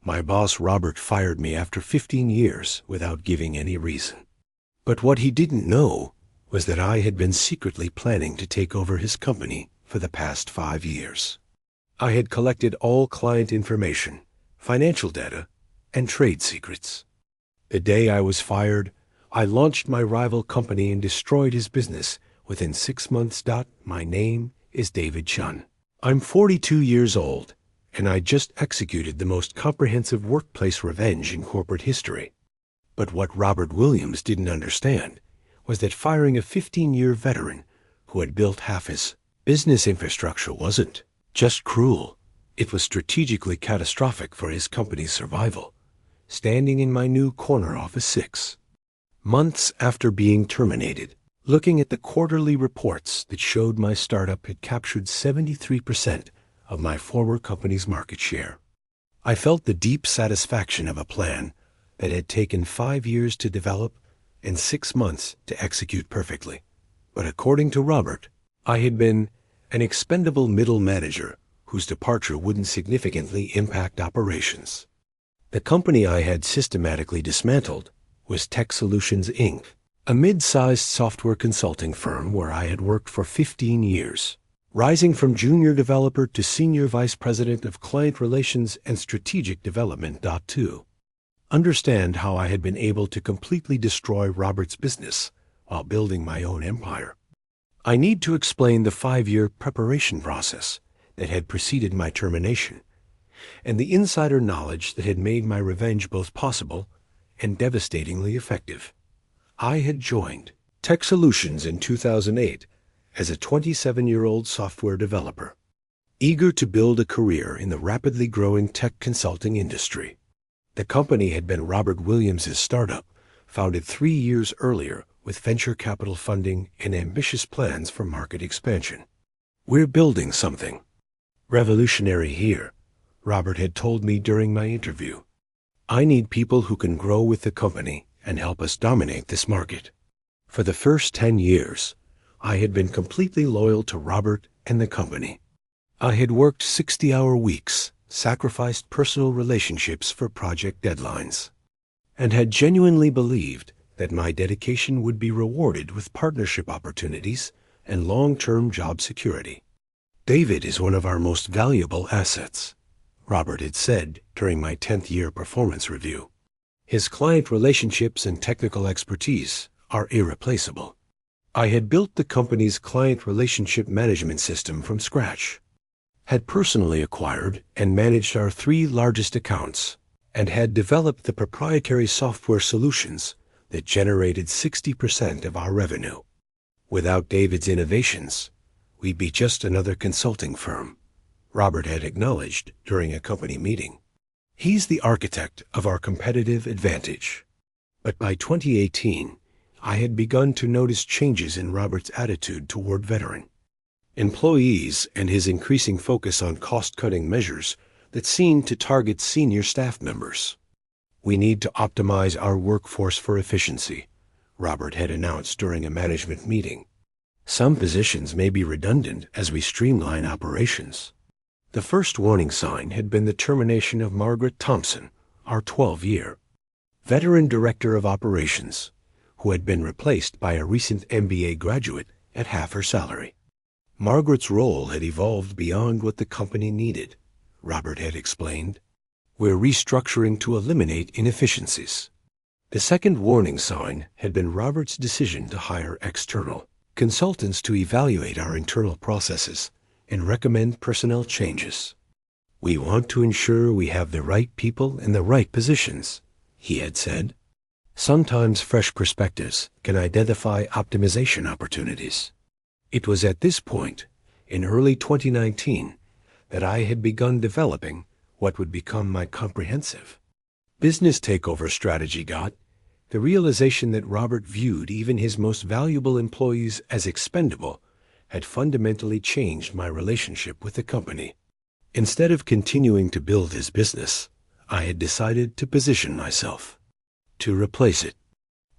My boss Robert fired me after 15 years without giving any reason. But what he didn't know was that I had been secretly planning to take over his company for the past 5 years. I had collected all client information, financial data, and trade secrets. The day I was fired, I launched my rival company and destroyed his business within 6 months. My name is David Chen. I'm 42 years old, and I just executed the most comprehensive workplace revenge in corporate history. But what Robert Williams didn't understand was that firing a 15-year veteran who had built half his business infrastructure wasn't just cruel. It was strategically catastrophic for his company's survival. Standing in my new corner office 6 months after being terminated, looking at the quarterly reports that showed my startup had captured 73% of my former company's market share, I felt the deep satisfaction of a plan that had taken 5 years to develop and 6 months to execute perfectly. But according to Robert, I had been an expendable middle manager whose departure wouldn't significantly impact operations. The company I had systematically dismantled was TechSolutions, Inc., a mid-sized software consulting firm where I had worked for 15 years, rising from junior developer to senior vice president of client relations and strategic development. To understand how I had been able to completely destroy Robert's business while building my own empire, I need to explain the 5-year preparation process that had preceded my termination, and the insider knowledge that had made my revenge both possible and devastatingly effective. I had joined TechSolutions in 2008 as a 27-year-old software developer, eager to build a career in the rapidly growing tech consulting industry. The company had been Robert Williams' startup, founded 3 years earlier with venture capital funding and ambitious plans for market expansion. "We're building something revolutionary here," Robert had told me during my interview. "I need people who can grow with the company and help us dominate this market." For the first 10 years, I had been completely loyal to Robert and the company. I had worked 60-hour weeks, sacrificed personal relationships for project deadlines, and had genuinely believed that my dedication would be rewarded with partnership opportunities and long-term job security. "David is one of our most valuable assets," Robert had said during my 10th-year performance review. "His client relationships and technical expertise are irreplaceable." I had built the company's client relationship management system from scratch, had personally acquired and managed our 3 largest accounts, and had developed the proprietary software solutions that generated 60% of our revenue. Without David's innovations, we'd be just another consulting firm, Robert had acknowledged during a company meeting. "He's the architect of our competitive advantage." But by 2018, I had begun to notice changes in Robert's attitude toward veteran employees and his increasing focus on cost-cutting measures that seemed to target senior staff members. "We need to optimize our workforce for efficiency," Robert had announced during a management meeting. "Some positions may be redundant as we streamline operations." The first warning sign had been the termination of Margaret Thompson, our 12-year veteran director of operations, who had been replaced by a recent MBA graduate at half her salary. Margaret's role had evolved beyond what the company needed, Robert had explained. "We're restructuring to eliminate inefficiencies." The second warning sign had been Robert's decision to hire external consultants to evaluate our internal processes and recommend personnel changes. "We want to ensure we have the right people in the right positions," he had said. "Sometimes fresh perspectives can identify optimization opportunities." It was at this point, in early 2019, that I had begun developing what would become my comprehensive business takeover strategy. The realization that Robert viewed even his most valuable employees as expendable had fundamentally changed my relationship with the company. Instead of continuing to build his business, I had decided to position myself to replace it.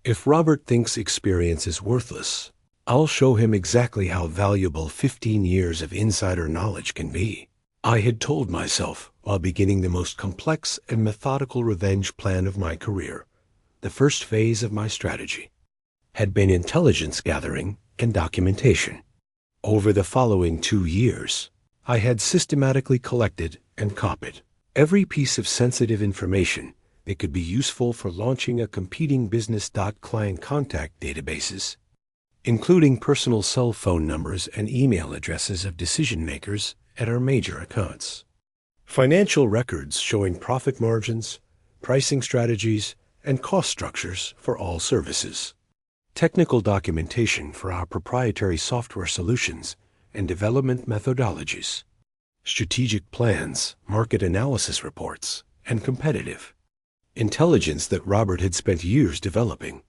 If Robert thinks experience is worthless, I'll show him exactly how valuable 15 years of insider knowledge can be. I had told myself while beginning the most complex and methodical revenge plan of my career, the first phase of my strategy had been intelligence gathering and documentation. Over the following 2 years, I had systematically collected and copied every piece of sensitive information that could be useful for launching a competing business. Client contact databases, including personal cell phone numbers and email addresses of decision makers at our major accounts. Financial records showing profit margins, pricing strategies, and cost structures for all services. Technical documentation for our proprietary software solutions and development methodologies. Strategic plans, market analysis reports, and competitive intelligence that Robert had spent years developing.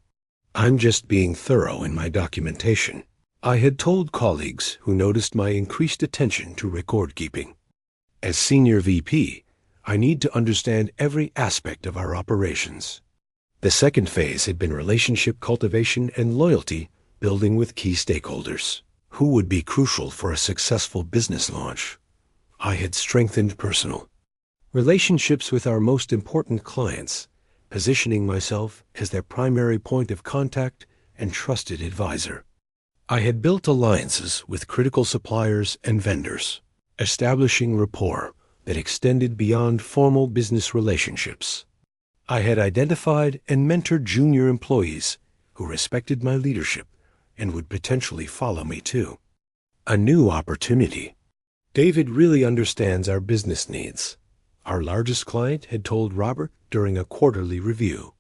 I'm just being thorough in my documentation, I had told colleagues who noticed my increased attention to record keeping. As Senior VP, I need to understand every aspect of our operations. The second phase had been relationship cultivation and loyalty building with key stakeholders, who would be crucial for a successful business launch. I had strengthened personal relationships with our most important clients, positioning myself as their primary point of contact and trusted advisor. I had built alliances with critical suppliers and vendors, establishing rapport that extended beyond formal business relationships. I had identified and mentored junior employees who respected my leadership and would potentially follow me too. A new opportunity. David really understands our business needs. Our largest client had told Robert during a quarterly review.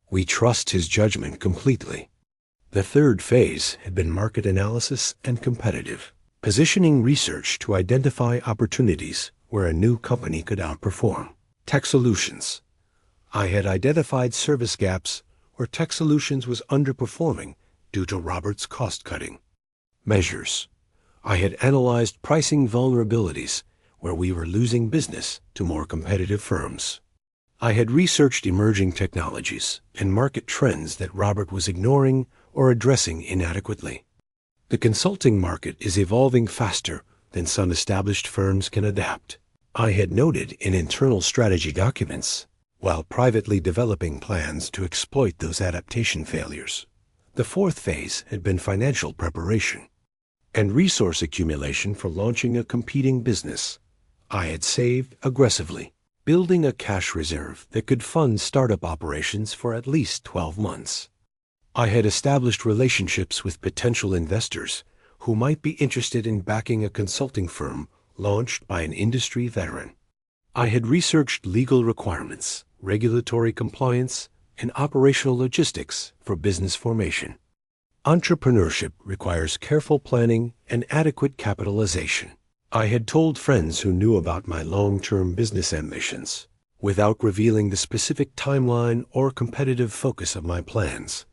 We trust his judgment completely. The third phase had been market analysis and competitive, positioning research to identify opportunities where a new company could outperform. TechSolutions. I had identified service gaps where TechSolutions was underperforming due to Robert's cost-cutting measures. I had analyzed pricing vulnerabilities where we were losing business to more competitive firms. I had researched emerging technologies and market trends that Robert was ignoring or addressing inadequately. The consulting market is evolving faster than some established firms can adapt. I had noted in internal strategy documents, while privately developing plans to exploit those adaptation failures. The fourth phase had been financial preparation and resource accumulation for launching a competing business. I had saved aggressively, building a cash reserve that could fund startup operations for at least 12 months. I had established relationships with potential investors who might be interested in backing a consulting firm launched by an industry veteran. I had researched legal requirements, regulatory compliance, and operational logistics for business formation. Entrepreneurship requires careful planning and adequate capitalization. I had told friends who knew about my long-term business ambitions, without revealing the specific timeline or competitive focus of my plans.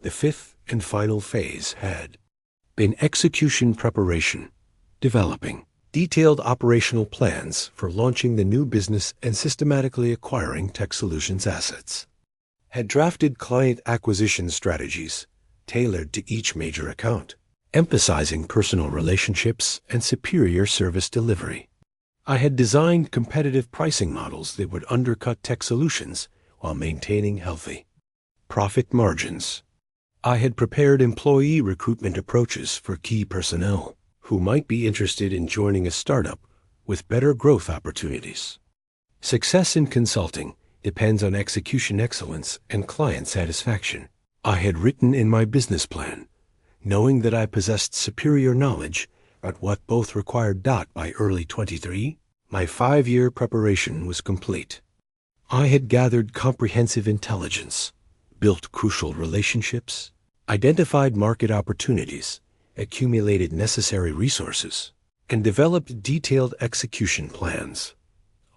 The fifth and final phase had been execution preparation, developing detailed operational plans for launching the new business and systematically acquiring TechSolutions assets. Had drafted client acquisition strategies tailored to each major account, emphasizing personal relationships and superior service delivery. I had designed competitive pricing models that would undercut TechSolutions while maintaining healthy profit margins. I had prepared employee recruitment approaches for key personnel who might be interested in joining a startup with better growth opportunities. Success in consulting depends on execution excellence and client satisfaction. I had written in my business plan, knowing that I possessed superior knowledge at what both required. By early 23, my 5-year preparation was complete. I had gathered comprehensive intelligence, built crucial relationships, identified market opportunities, accumulated necessary resources, and developed detailed execution plans.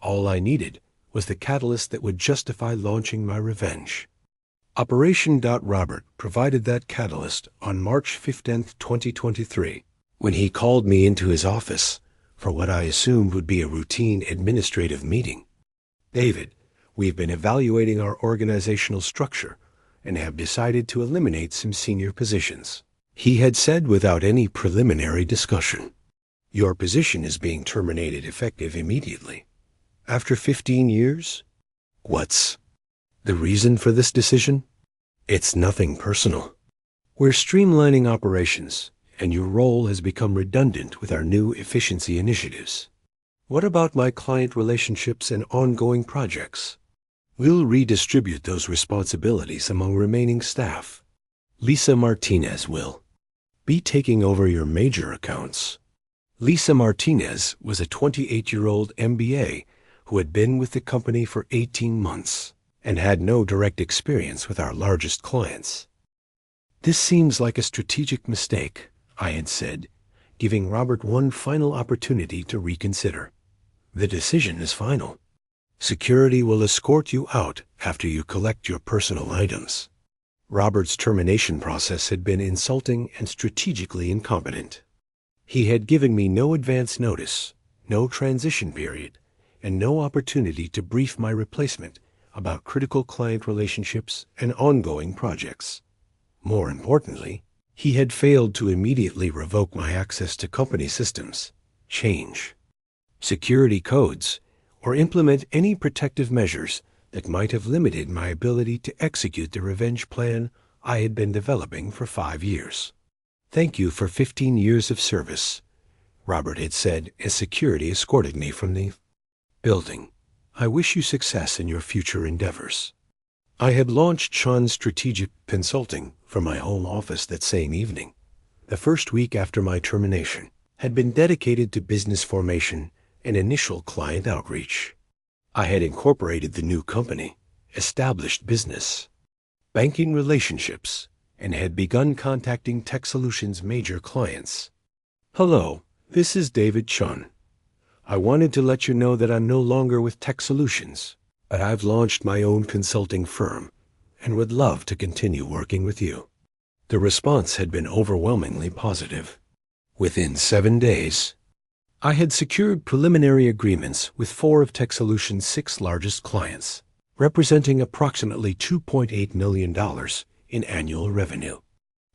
All I needed was the catalyst that would justify launching my revenge. Operation. Robert provided that catalyst on March 15, 2023, when he called me into his office for what I assumed would be a routine administrative meeting. David, we've been evaluating our organizational structure and have decided to eliminate some senior positions, he had said without any preliminary discussion. Your position is being terminated effective immediately. After 15 years? What's the reason for this decision? It's nothing personal. We're streamlining operations, and your role has become redundant with our new efficiency initiatives. What about my client relationships and ongoing projects? We'll redistribute those responsibilities among remaining staff. Lisa Martinez will be taking over your major accounts. Lisa Martinez was a 28-year-old MBA who had been with the company for 18 months and had no direct experience with our largest clients. This seems like a strategic mistake, I had said, giving Robert one final opportunity to reconsider. The decision is final. Security will escort you out after you collect your personal items. Robert's termination process had been insulting and strategically incompetent. He had given me no advance notice, no transition period, and no opportunity to brief my replacement about critical client relationships and ongoing projects. More importantly, he had failed to immediately revoke my access to company systems, change security codes, or implement any protective measures that might have limited my ability to execute the revenge plan I had been developing for 5 years. Thank you for 15 years of service, Robert had said as security escorted me from the building. I wish you success in your future endeavors. I had launched Chen's strategic consulting from my home office that same evening. The first week after my termination had been dedicated to business formation and initial client outreach. I had incorporated the new company, established business, banking relationships, and had begun contacting TechSolutions' major clients. Hello, this is David Chen. I wanted to let you know that I'm no longer with TechSolutions, but I've launched my own consulting firm and would love to continue working with you. The response had been overwhelmingly positive. Within 7 days, I had secured preliminary agreements with 4 of TechSolutions' 6 largest clients, representing approximately $2.8 million in annual revenue.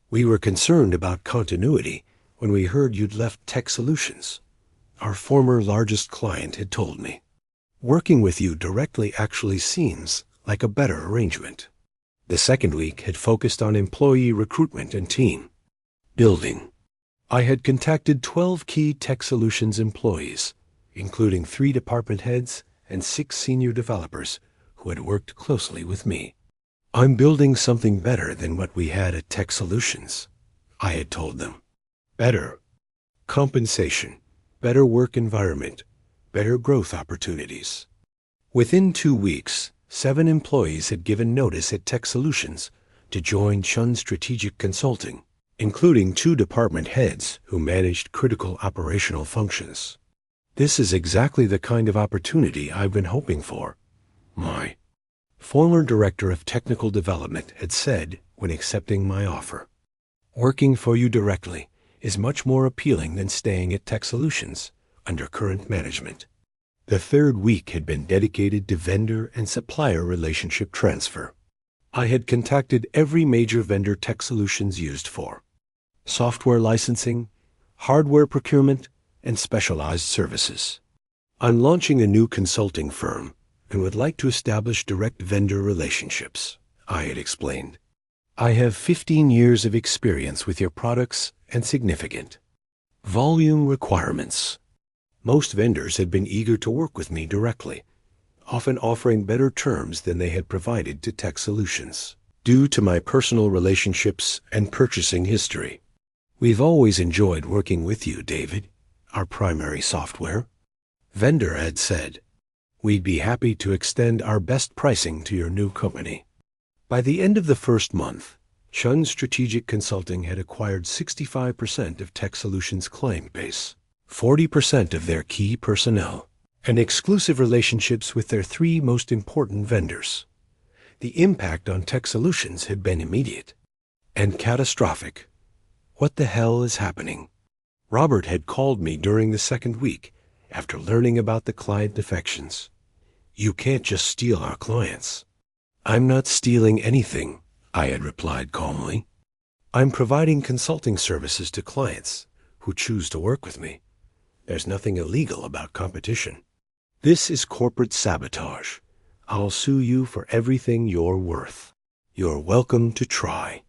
We were concerned about continuity when we heard you'd left TechSolutions. Our former largest client had told me. Working with you directly actually seems like a better arrangement. The second week had focused on employee recruitment and team building. I had contacted 12 key TechSolutions employees, including 3 department heads and 6 senior developers who had worked closely with me. I'm building something better than what we had at TechSolutions, I had told them. Better compensation, better work environment, better growth opportunities. Within 2 weeks, 7 employees had given notice at TechSolutions to join Chen Strategic Consulting, including 2 department heads who managed critical operational functions. This is exactly the kind of opportunity I've been hoping for, my former director of technical development had said when accepting my offer. Working for you directly is much more appealing than staying at TechSolutions under current management. The 3rd week had been dedicated to vendor and supplier relationship transfer. I had contacted every major vendor TechSolutions used for software licensing, hardware procurement, and specialized services. I'm launching a new consulting firm and would like to establish direct vendor relationships, I had explained. I have 15 years of experience with your products and significant volume requirements. Most vendors had been eager to work with me directly, often offering better terms than they had provided to TechSolutions, due to my personal relationships and purchasing history. We've always enjoyed working with you, David, our primary software vendor had said. We'd be happy to extend our best pricing to your new company. By the end of the first month, Chen Strategic Consulting had acquired 65% of TechSolutions' client base, 40% of their key personnel, and exclusive relationships with their 3 most important vendors. The impact on TechSolutions had been immediate and catastrophic. What the hell is happening? Robert had called me during the 2nd week after learning about the client defections. You can't just steal our clients. I'm not stealing anything, I had replied calmly. I'm providing consulting services to clients who choose to work with me. There's nothing illegal about competition. This is corporate sabotage. I'll sue you for everything you're worth. You're welcome to try.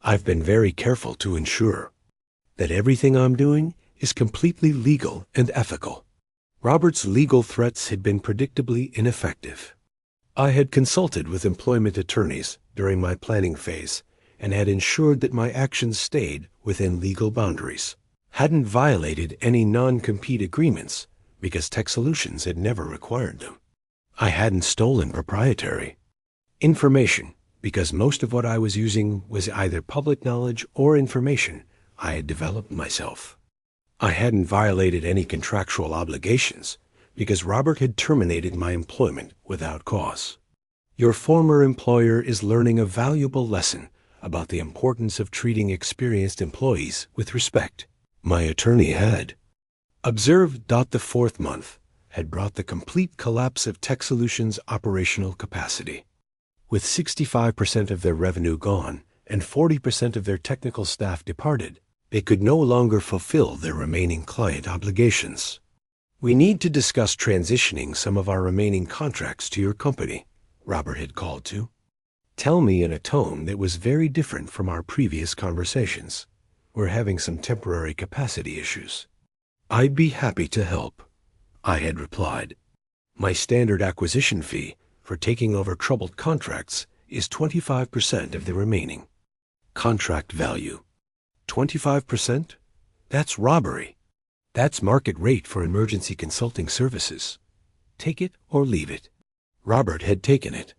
I've been very careful to ensure that everything I'm doing is completely legal and ethical. Robert's legal threats had been predictably ineffective. I had consulted with employment attorneys during my planning phase and had ensured that my actions stayed within legal boundaries, hadn't violated any non-compete agreements because TechSolutions had never required them. I hadn't stolen proprietary information because most of what I was using was either public knowledge or information I had developed myself. I hadn't violated any contractual obligations because Robert had terminated my employment without cause. Your former employer is learning a valuable lesson about the importance of treating experienced employees with respect. My attorney had observed. The fourth month had brought the complete collapse of TechSolutions' operational capacity. With 65% of their revenue gone and 40% of their technical staff departed, they could no longer fulfill their remaining client obligations. We need to discuss transitioning some of our remaining contracts to your company, Robert had called to tell me in a tone that was very different from our previous conversations. We're having some temporary capacity issues. I'd be happy to help, I had replied. My standard acquisition fee for taking over troubled contracts is 25% of the remaining contract value. 25%? That's robbery. That's market rate for emergency consulting services. Take it or leave it. Robert had taken it.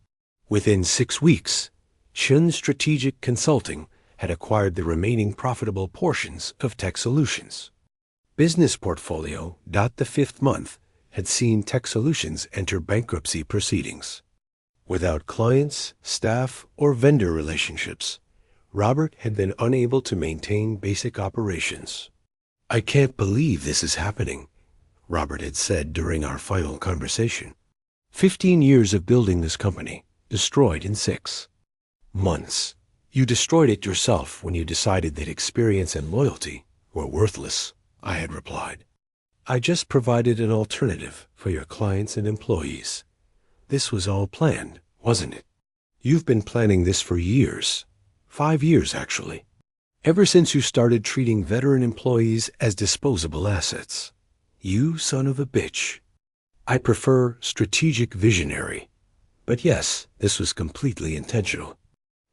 Within 6 weeks, Chen Strategic Consulting had acquired the remaining profitable portions of TechSolutions. Business portfolio. The fifth month had seen TechSolutions enter bankruptcy proceedings. Without clients, staff, or vendor relationships, Robert had been unable to maintain basic operations. I can't believe this is happening, Robert had said during our final conversation. 15 years of building this company, destroyed in 6 months. You destroyed it yourself when you decided that experience and loyalty were worthless, I had replied. I just provided an alternative for your clients and employees. This was all planned, wasn't it? You've been planning this for years. 5 years, actually. Ever since you started treating veteran employees as disposable assets. You son of a bitch. I prefer strategic visionary. But yes, this was completely intentional.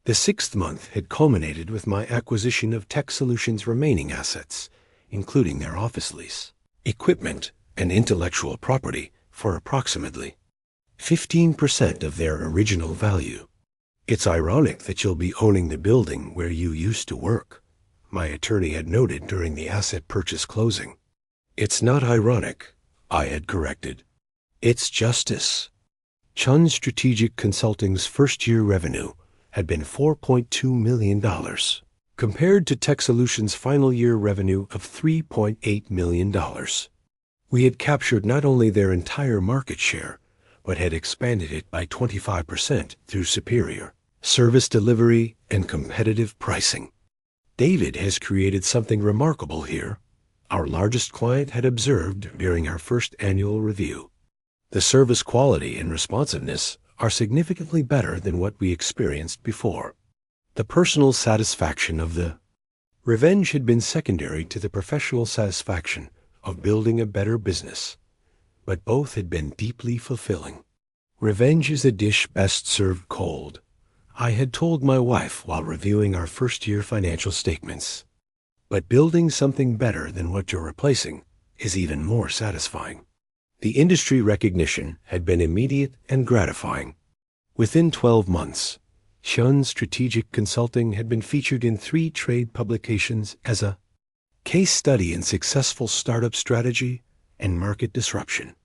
The 6th month had culminated with my acquisition of TechSolutions' remaining assets, including their office lease, equipment, and intellectual property for approximately 15% of their original value. It's ironic that you'll be owning the building where you used to work, my attorney had noted during the asset purchase closing. It's not ironic, I had corrected. It's justice. Chen Strategic Consulting's first-year revenue had been $4.2 million, compared to TechSolutions' final year revenue of $3.8 million. We had captured not only their entire market share, but had expanded it by 25% through superior service delivery and competitive pricing. David has created something remarkable here, our largest client had observed during our first annual review. The service quality and responsiveness are significantly better than what we experienced before. The personal satisfaction of the revenge had been secondary to the professional satisfaction of building a better business, but both had been deeply fulfilling. Revenge is a dish best served cold, I had told my wife while reviewing our first-year financial statements. But building something better than what you're replacing is even more satisfying. The industry recognition had been immediate and gratifying. Within 12 months, Chen Strategic Consulting had been featured in 3 trade publications as a case study in successful startup strategy and market disruption.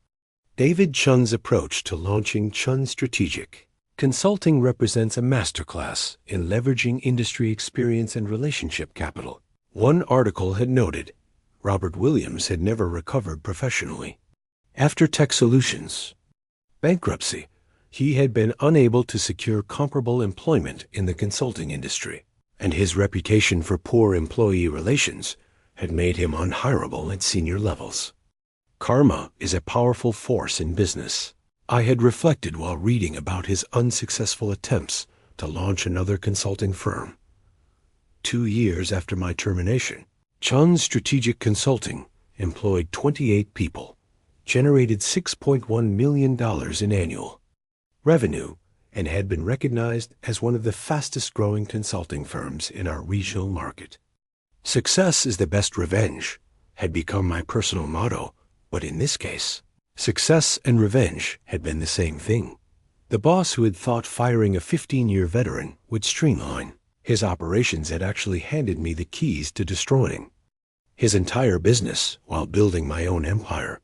David Chen's approach to launching Chen Strategic Consulting represents a masterclass in leveraging industry experience and relationship capital. One article had noted Robert Williams had never recovered professionally. After TechSolutions' bankruptcy, he had been unable to secure comparable employment in the consulting industry, and his reputation for poor employee relations had made him unhireable at senior levels. Karma is a powerful force in business. I had reflected while reading about his unsuccessful attempts to launch another consulting firm. 2 years after my termination, Chen's strategic consulting employed 28 people, generated $6.1 million in annual revenue, and had been recognized as one of the fastest-growing consulting firms in our regional market. Success is the best revenge had become my personal motto, but in this case, success and revenge had been the same thing. The boss who had thought firing a 15-year veteran would streamline his operations had actually handed me the keys to destroying his entire business while building my own empire.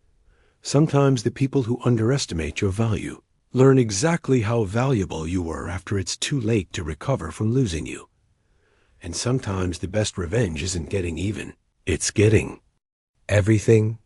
Sometimes the people who underestimate your value learn exactly how valuable you were after it's too late to recover from losing you. And sometimes the best revenge isn't getting even, it's getting everything